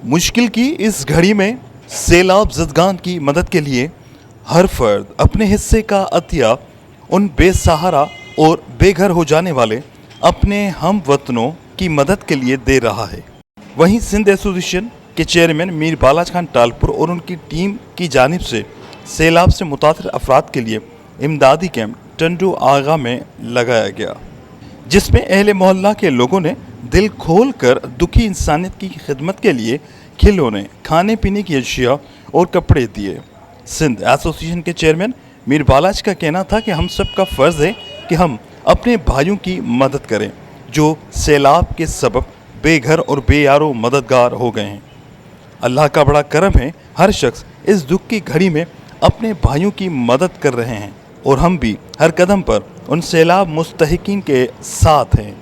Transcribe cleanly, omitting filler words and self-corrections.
मुश्किल की इस घड़ी में सैलाब ज़दगान की मदद के लिए हर फर्द अपने हिस्से का अतिया उन बेसहारा और बेघर हो जाने वाले अपने हम वतनों की मदद के लिए दे रहा है। वहीं सिंध एसोसिएशन के चेयरमैन मीर बालाज खान टालपुर और उनकी टीम की जानिब से सैलाब से मुतासर अफराद के लिए इमदादी कैंप टंडू आगा में लगाया गया, जिसमें अहले मोहल्ला के लोगों ने दिल खोल कर दुखी इंसानियत की खिदमत के लिए खिलौने, खाने पीने की अशिया और कपड़े दिए। सिंध एसोसिएशन के चेयरमैन मीर बालाज का कहना था कि हम सब का फ़र्ज़ है कि हम अपने भाइयों की मदद करें जो सैलाब के सबब बेघर और बेयारो मददगार हो गए हैं। अल्लाह का बड़ा करम है, हर शख्स इस दुख की घड़ी में अपने भाइयों की मदद कर रहे हैं और हम भी हर कदम पर उन सैलाब मुस्तहिकीन के साथ हैं।